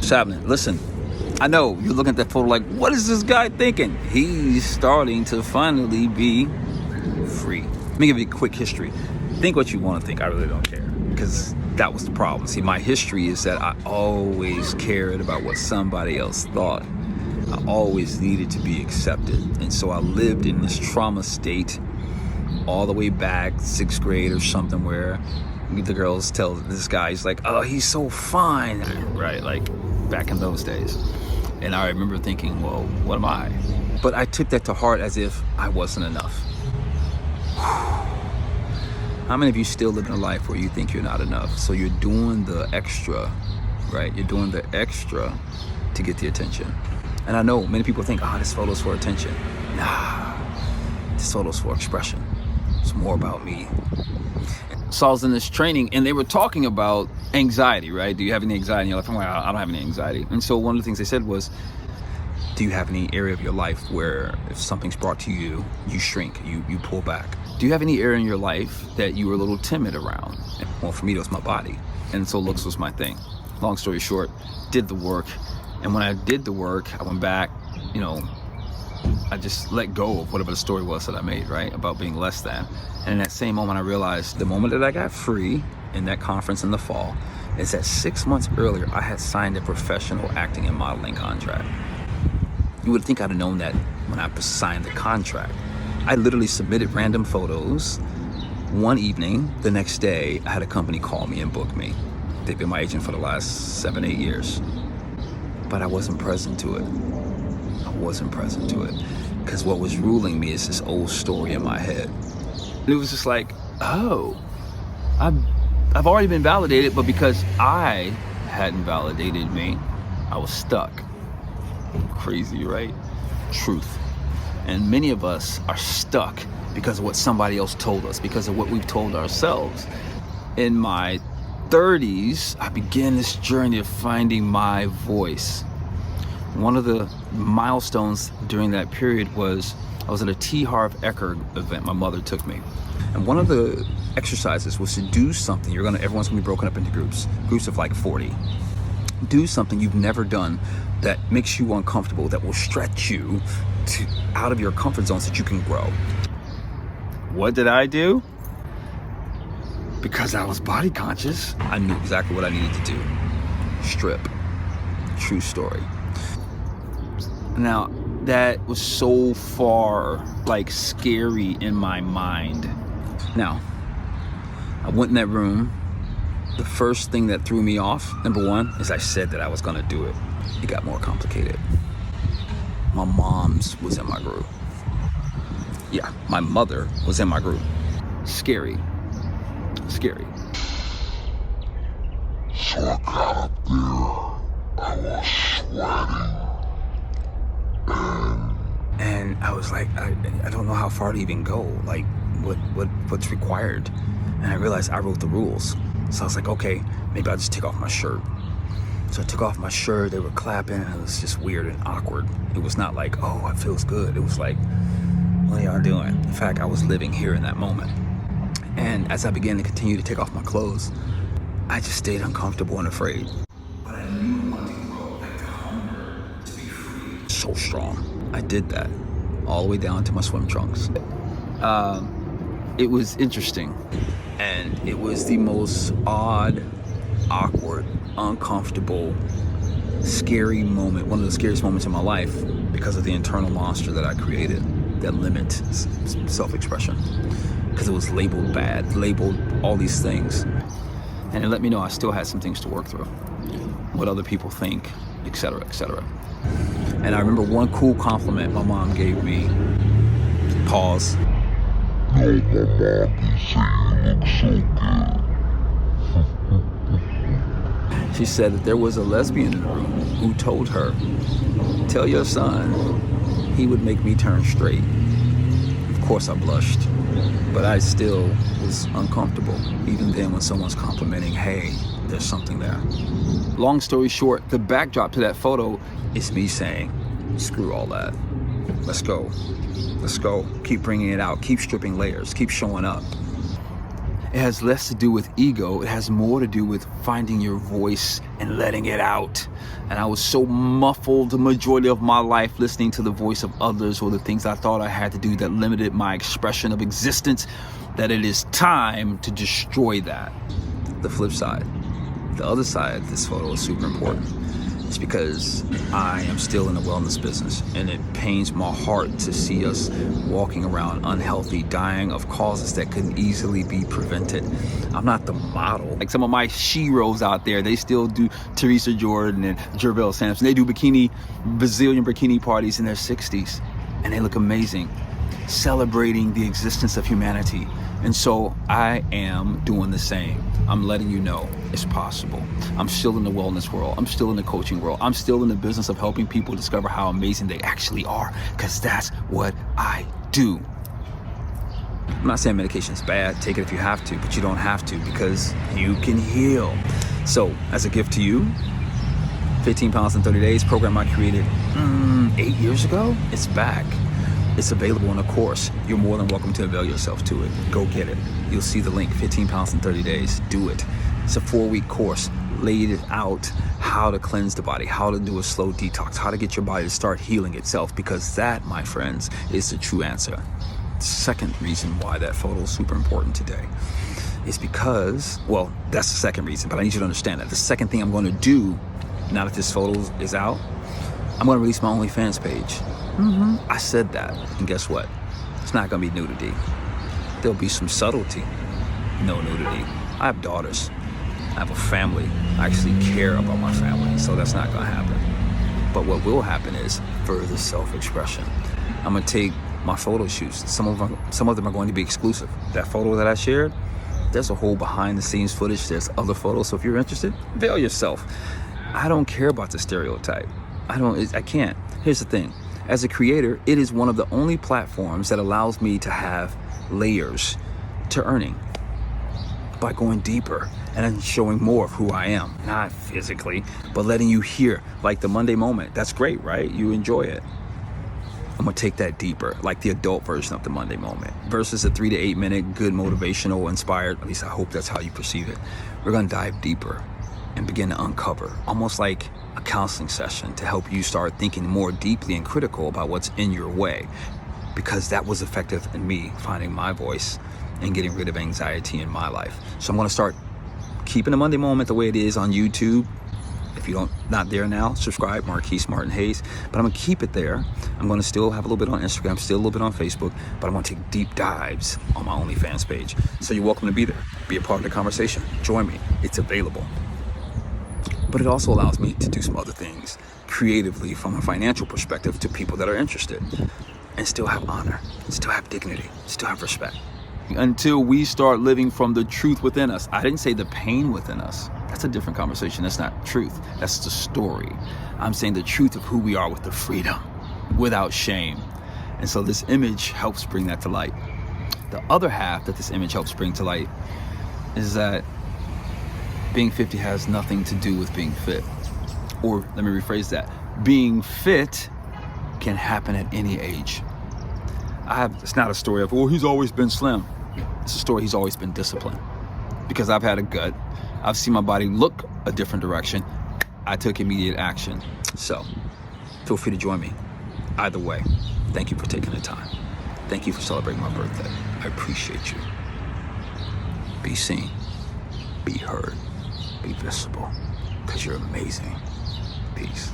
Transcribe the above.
What's happening? Listen, I know you're looking at that photo like, what is this guy thinking? He's starting to finally be free. Let me give you a quick history. Think what you want to think. I really don't care, because that was the problem. See, my history is that I always cared about what somebody else thought. I always needed to be accepted. And so I lived in this trauma state all the way back 6th grade or something, where the girls tell this guy, he's like, oh, he's so fine. Right, like back in those days. And I remember thinking, well, what am I? But I took that to heart as if I wasn't enough. How many of you still live in a life where you think you're not enough? So you're doing the extra, right? You're doing the extra to get the attention. And I know many people think, this photo's for attention. Nah, this photo's for expression. It's more about me. So I was in this training and they were talking about anxiety, right? Do you have any anxiety in your life? I'm like, I don't have any anxiety. And so one of the things they said was, do you have any area of your life where if something's brought to you, you shrink, you pull back? Do you have any area in your life that you were a little timid around? Well, for me, it was my body. And so looks was my thing. Long story short, did the work. And when I did the work, I went back, I just let go of whatever the story was that I made, right? About being less than. And in that same moment, I realized the moment that I got free in that conference in the fall is that 6 months earlier, I had signed a professional acting and modeling contract. You would think I'd have known that when I signed the contract. I literally submitted random photos. One evening, the next day, I had a company call me and book me. They've been my agent for the last 7-8 years. But I wasn't present to it. I wasn't present to it. Because what was ruling me is this old story in my head. And it was just like, oh, I've already been validated, but because I hadn't validated me, I was stuck. Crazy, right? Truth. And many of us are stuck because of what somebody else told us, because of what we've told ourselves. In my 30s, I began this journey of finding my voice. One of the milestones during that period was I was at a T. Harv Eker event. My mother took me. And one of the exercises was to do something. Everyone's gonna be broken up into groups of like 40. Do something you've never done that makes you uncomfortable, that will stretch you out of your comfort zone so that you can grow. What did I do? Because I was body conscious, I knew exactly what I needed to do. Strip. True story. Now, that was so far, scary in my mind. Now, I went in that room. The first thing that threw me off, number one, is I said that I was gonna do it. It got more complicated. My mom's was in my group. Yeah, my mother was in my group. Scary. Scary. So I got up there, I was sweating, and I was like, I don't know how far to even go, what's required. And I realized I wrote the rules. So I was like, okay, maybe I'll just take off my shirt. So I took off my shirt, they were clapping, and it was just weird and awkward. It was not like, oh, it feels good. It was like, what are y'all doing? In fact, I was living here in that moment. And as I began to continue to take off my clothes, I just stayed uncomfortable and afraid. But I knew I wanted to grow, the hunger to be free. So strong. I did that all the way down to my swim trunks. It was interesting. And it was the most odd, awkward, uncomfortable, scary moment, one of the scariest moments in my life because of the internal monster that I created that limits self-expression. Because it was labeled bad, labeled all these things. And it let me know I still had some things to work through. What other people think, etc., etc. And I remember one cool compliment my mom gave me. Pause. No, my mom can say you look so good. She said that there was a lesbian in the room who told her, tell your son he would make me turn straight. Of course I blushed, but I still was uncomfortable, even then when someone's complimenting, hey, there's something there. Long story short, the backdrop to that photo is me saying, screw all that. Let's go. Let's go. Keep bringing it out. Keep stripping layers. Keep showing up. It has less to do with ego. It has more to do with finding your voice and letting it out. And I was so muffled the majority of my life listening to the voice of others or the things I thought I had to do that limited my expression of existence, that it is time to destroy that. The flip side, the other side of this photo is super important. It's because I am still in the wellness business, and it pains my heart to see us walking around unhealthy, dying of causes that could easily be prevented. I'm not the model. Like some of my sheroes out there, they still do Teresa Jordan and Jervelle Sampson. They do bazillion bikini parties in their 60s, and they look amazing, celebrating the existence of humanity. And so I am doing the same. I'm letting you know it's possible. I'm still in the wellness world. I'm still in the coaching world. I'm still in the business of helping people discover how amazing they actually are, because that's what I do. I'm not saying medication is bad. Take it if you have to, but you don't have to, because you can heal. So as a gift to you, 15 pounds in 30 days program I created 8 years ago, it's back. It's available in a course. You're more than welcome to avail yourself to it. Go get it. You'll see the link, 15 pounds in 30 days. Do it. It's a 4-week course, laid it out how to cleanse the body, how to do a slow detox, how to get your body to start healing itself, because that, my friends, is the true answer. Second reason why that photo is super important today is because, well, that's the second reason, but I need you to understand that. The second thing I'm going to do, now that this photo is out, I'm going to release my OnlyFans page. I said that, and guess what? It's not gonna be nudity. There'll be some subtlety. No nudity. I have daughters. I have a family. I actually care about my family, so that's not gonna happen. But what will happen is further self-expression. I'm gonna take my photo shoots. Some of them are going to be exclusive. That photo that I shared, there's a whole behind-the-scenes footage. There's other photos. So if you're interested, avail yourself. I don't care about the stereotype. I can't. Here's the thing. As a creator, it is one of the only platforms that allows me to have layers to earning by going deeper and showing more of who I am, not physically, but letting you hear, like the Monday moment. That's great, right? You enjoy it. I'm gonna take that deeper, like the adult version of the Monday moment versus a 3 to 8 minute good motivational inspired, at least I hope that's how you perceive it. We're gonna dive deeper and begin to uncover, almost like a counseling session, to help you start thinking more deeply and critical about what's in your way, because that was effective in me finding my voice and getting rid of anxiety in my life. So I'm going to start keeping the Monday moment the way it is on YouTube. If you not there now, subscribe, Marquise Martin Hayes. But I'm going to keep it there. I'm going to still have a little bit on Instagram, still a little bit on Facebook, but I'm going to take deep dives on my OnlyFans page. So you're welcome to be there. Be a part of the conversation. Join me. It's available. But it also allows me to do some other things creatively from a financial perspective to people that are interested, and still have honor, still have dignity, still have respect. Until we start living from the truth within us. I didn't say the pain within us. That's a different conversation. That's not truth. That's the story. I'm saying the truth of who we are with the freedom, without shame. And so this image helps bring that to light. The other half that this image helps bring to light is that being 50 has nothing to do with being fit. Or let me rephrase that. Being fit can happen at any age. It's not a story of, he's always been slim. It's a story he's always been disciplined. Because I've had a gut. I've seen my body look a different direction. I took immediate action. So feel free to join me. Either way, thank you for taking the time. Thank you for celebrating my birthday. I appreciate you. Be seen. Be heard. Be visible, because you're amazing. Peace.